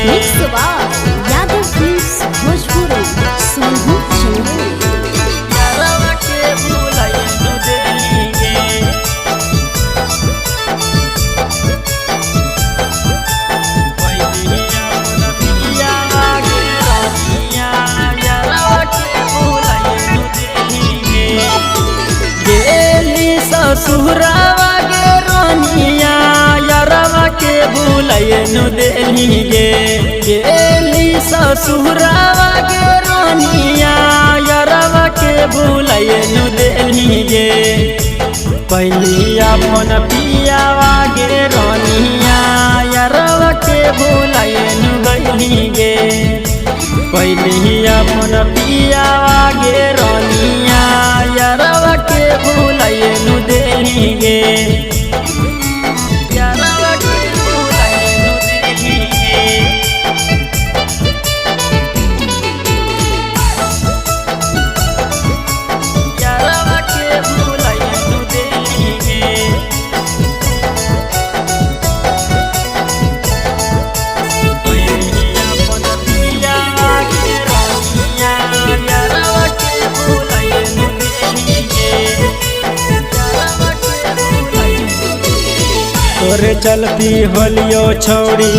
Mix बार Yadav films Bhojpuri Sonu Chandel. यारवा के भुलाए नु देली गे पहिलिया मन पिया गे रनिया यारवा के भुलाए नु देली गे गेली ससुरावा गे रनिया यारवा के भुलाए नु देली गे गेली ससुरावा गे रनिया यारवा के भुलाए नु देली गे पहिलिया मन पियावा गे रनिया यारवा के भुलाए नु गइली गे पहिलिया मन पियावा गे रनिया यारवा के भुलाए नु देली गे यारवा के भुलाए नु देली गे यारवा के भुलाए नु देली गे पहिलिया मन पियावा गे रनिया यारवा के भुलाए नु देली गे यारवा के भुलाए नु देली गे तोरे चलती होलियो छौड़ी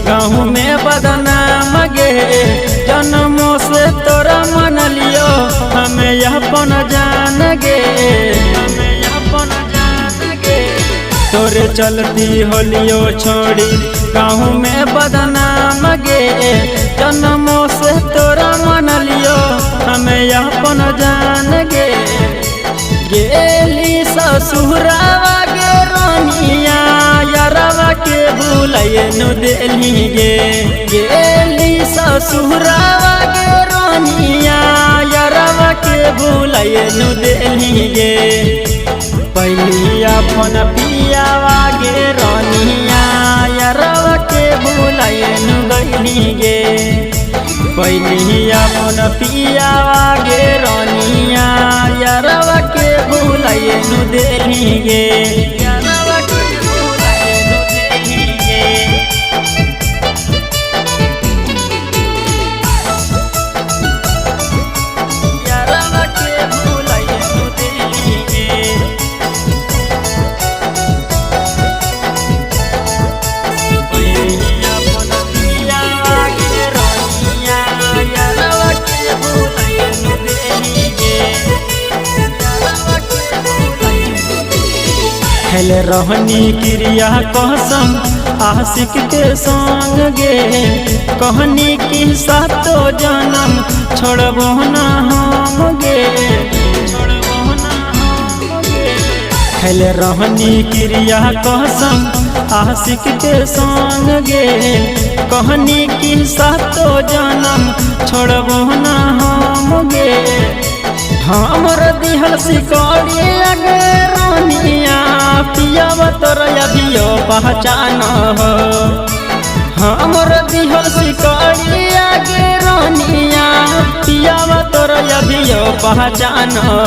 गाँव में बदनाम गे जन्मों से तोरा मन लियो हमें अपन जान गे हमें अपन जान गे तोरे चलती होलियो छोड़ी गाँव में बदनाम गे जन्मों से तोरा मन लियो हमें अपन जान गे गेली ससुरावा गे रनिया यारवा के भुलाए नु देली गे गेली ससुरावा गे रनिया यारवा के भुलाए नु देली गे पहिलिया अपन पियावा गे रनिया यारवा के भुलाए नु गइली गे पहिलिया अपन पियावा गे रनिया यारवा के भुलाए नु देली गे यारवा के भुलाए नु देली गे यारवा के भुलाए नु देली गे पहिलिया अपन पियावा गे रनिया यारवा के भुलाए नु देली गे यारवा के भुलाए नु देली गे खेल रहनी क्रिया कसम आशिक के संग गे कहनी की सातो जन्म छोड़बो ना हम गे छोड़बो ना हम गे खेल रहनी क्रिया कसम आशिक के संग गे कहनी की सातो जन्म छोड़बो ना हम गे हमर दिहल सिकड़ी गे रनिया पियावा तोर अभियो पहचान हो हमर दिहल सिकड़ी गे रनिया पियावा तोर अभियो पहचान हो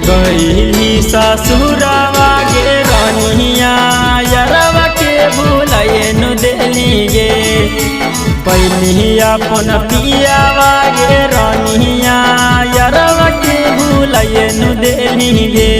गइली ससुरावा गे रनिया यारवा के भुलाए नु देली गे पहिलिया अपन पियावा गे रनिया यारवा के भुलाए नु देली गे।